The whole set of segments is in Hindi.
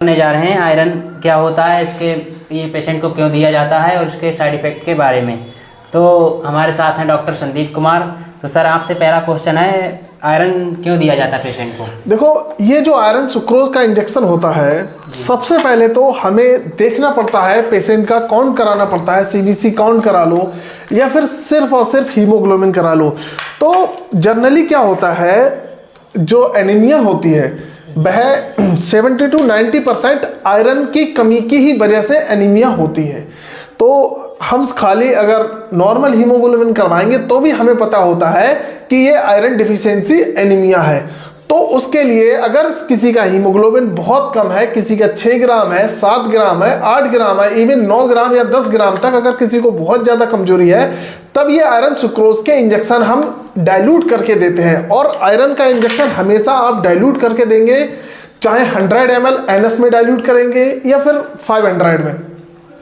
करने जा रहे हैं आयरन क्या होता है, इसके ये पेशेंट को क्यों दिया जाता है और उसके साइड इफ़ेक्ट के बारे में। तो हमारे साथ हैं डॉक्टर संदीप कुमार। तो सर आपसे पहला क्वेश्चन है, आयरन क्यों दिया जाता है पेशेंट को? देखो, ये जो आयरन सुक्रोज का इंजेक्शन होता है, सबसे पहले तो हमें देखना पड़ता है पेशेंट का काउंट कराना पड़ता है। सीबीसी काउंट करा लो या फिर सिर्फ और सिर्फ हीमोग्लोबिन करा लो। तो जनरली क्या होता है, जो एनीमिया होती है वह 70 to 90% आयरन की कमी की ही वजह से एनीमिया होती है। तो हम खाली अगर नॉर्मल हीमोग्लोबिन करवाएंगे तो भी हमें पता होता है कि ये आयरन डिफिशियंसी एनीमिया है। तो उसके लिए अगर किसी का हीमोग्लोबिन बहुत कम है, किसी का 6 ग्राम है, 7 ग्राम है, 8 ग्राम है, इवन 9 ग्राम या 10 ग्राम तक अगर किसी को बहुत ज़्यादा कमजोरी है, तब ये आयरन सुक्रोज के इंजेक्शन हम डाइल्यूट करके देते हैं। और आयरन का इंजेक्शन हमेशा आप डाइल्यूट करके देंगे, चाहे 100 ml NS में डाइल्यूट करेंगे या फिर 500 में।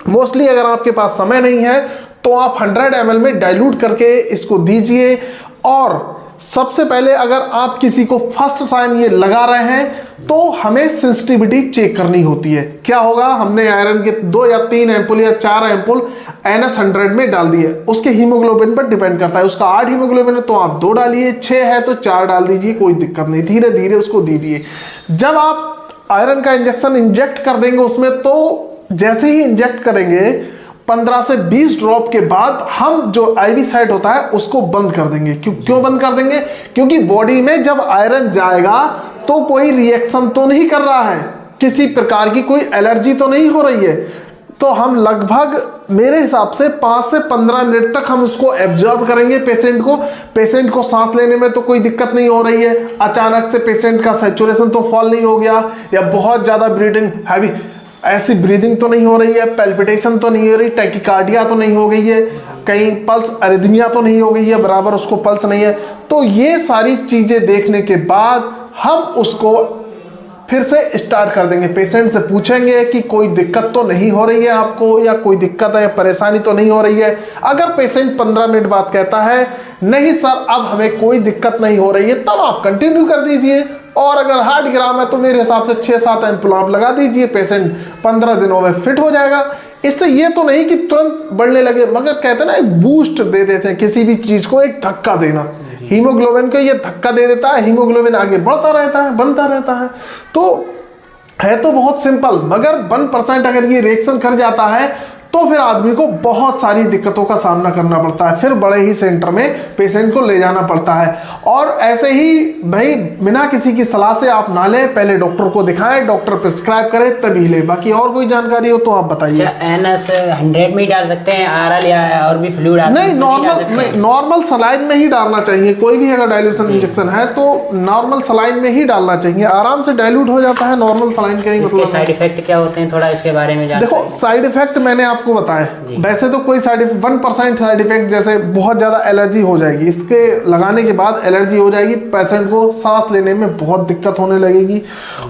मोस्टली अगर आपके पास समय नहीं है तो आप 100 ml में डाइल्यूट करके इसको दीजिए। और सबसे पहले अगर आप किसी को फर्स्ट टाइम ये लगा रहे हैं तो हमें सेंसिटिविटी चेक करनी होती है। क्या होगा, हमने आयरन के 2 या 3 एम्पुल या 4 एम्पुल NS 100 में डाल दिए, उसके हीमोग्लोबिन पर डिपेंड करता है। उसका 8 हीमोग्लोबिन है तो आप 2 डालिए, 6 है तो 4 डाल दीजिए, कोई दिक्कत नहीं, धीरे धीरे उसको दीजिए। जब आप आयरन का इंजेक्शन इंजेक्ट कर देंगे उसमें, तो जैसे ही इंजेक्ट करेंगे 15 से 20 ड्रॉप के बाद हम जो आईवी साइट होता है उसको बंद कर देंगे। क्यों बंद कर देंगे? क्योंकि बॉडी में जब आयरन जाएगा तो कोई रिएक्शन तो नहीं कर रहा है, किसी प्रकार की कोई एलर्जी तो नहीं हो रही है। तो हम लगभग मेरे हिसाब से 5 से 15 मिनट तक हम उसको एब्जॉर्ब करेंगे पेशेंट को सांस लेने में तो कोई दिक्कत नहीं हो रही है। अचानक से पेशेंट का सैचुरेशन तो फॉल नहीं हो गया, या बहुत ज़्यादा ब्रीदिंग हैवी ऐसी ब्रीदिंग तो नहीं हो रही है, पैल्पिटेशन तो नहीं हो रही, टैकिकार्डिया तो नहीं हो गई है, कहीं पल्स अरिथमिया तो नहीं हो गई है, बराबर उसको पल्स नहीं है। तो ये सारी चीज़ें देखने के बाद हम उसको फिर से स्टार्ट कर देंगे। पेशेंट से पूछेंगे कि कोई दिक्कत तो नहीं हो रही है आपको, या कोई दिक्कत है या परेशानी तो नहीं हो रही है। अगर पेशेंट 15 मिनट बाद कहता है नहीं सर अब हमें कोई दिक्कत नहीं हो रही है, तब आप कंटिन्यू कर दीजिए। और अगर 8 ग्राम है तो मेरे हिसाब से 6-7 एम्पुल आप लगा दीजिए, पेशेंट 15 दिनों में फिट हो जाएगा। इससे ये तो नहीं कि तुरंत बढ़ने लगे, मगर कहते हैं ना एक बूस्ट दे देते हैं किसी भी चीज को, एक धक्का देना। हीमोग्लोबिन को ये धक्का दे देता है, हीमोग्लोबिन आगे बढ़ता रहता है, बनता रहता है। तो है तो बहुत सिंपल, मगर 1% अगर ये रिएक्शन कर जाता है तो फिर आदमी को बहुत सारी दिक्कतों का सामना करना पड़ता है, फिर बड़े ही सेंटर में पेशेंट को ले जाना पड़ता है। और ऐसे ही भाई बिना किसी की सलाह से आप ना लें, पहले डॉक्टर को दिखाएं, डॉक्टर प्रिस्क्राइब करे तभी ले। बाकी और कोई जानकारी हो तो आप बताइए। NS 100 में ही डाल सकते हैं, RL या और भी फ्लूइड? नहीं, नॉर्मल सलाइन में ही डालना चाहिए। कोई भी अगर डाइल्यूशन इंजेक्शन है तो नॉर्मल सलाइन में ही डालना चाहिए, आराम से डाइल्यूट हो जाता है नॉर्मल सलाइन का ही मतलब। साइड इफेक्ट क्या होते हैं, थोड़ा इसके बारे में देखो, साइड इफेक्ट मैंने आपको बताया, वैसे तो कोई 1% साइड इफेक्ट, जैसे बहुत ज्यादा एलर्जी हो जाएगी, इसके लगाने के बाद एलर्जी हो जाएगी, पेशेंट को सांस लेने में बहुत दिक्कत होने लगेगी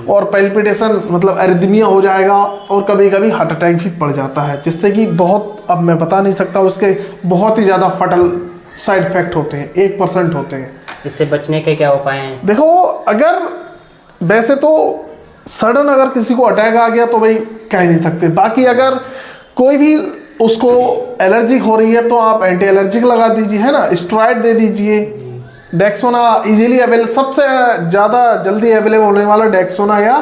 और पैल्पिटेशन मतलब एरिथमिया हो जाएगा, और कभी कभी हार्ट अटैक भी पड़ जाता है, जिससे कि बहुत, अब मैं बता नहीं सकता, उसके बहुत ही ज्यादा फटल साइड इफेक्ट होते हैं, 1% होते हैं। इससे बचने के क्या उपाय हैं? देखो, अगर वैसे तो सडन अगर किसी को अटैक आ गया तो भाई कह नहीं सकते। बाकी अगर कोई भी उसको एलर्जी हो रही है तो आप एंटी एलर्जिक लगा दीजिए, है ना, स्टेरॉइड दे दीजिए। डेक्सोना इजीली अवेलेबल, सबसे ज़्यादा जल्दी अवेलेबल होने वाला डेक्सोना या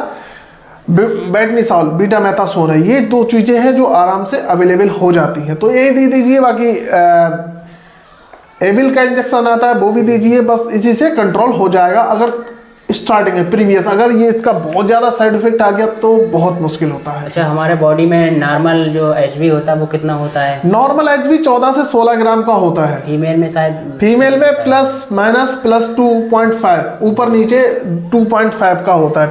बेटनीसॉल, बीटामेथासोन है। ये 2 चीज़ें हैं जो आराम से अवेलेबल हो जाती हैं, तो ये दे दीजिए। बाकी एविल का इंजेक्शन आता है वो भी दीजिए, बस इसी से कंट्रोल हो जाएगा। अगर स्टार्टिंग है प्रीवियस, अगर ये इसका बहुत ज़्यादा साइड इफेक्ट आ गया तो बहुत मुश्किल होता है। अच्छा, हमारे बॉडी में नॉर्मल जो HB होता है वो कितना होता है? नॉर्मल HB 14 से 16 ग्राम का होता है। फीमेल में शायद, फीमेल में +- +2.5, ऊपर नीचे 2.5 का होता है।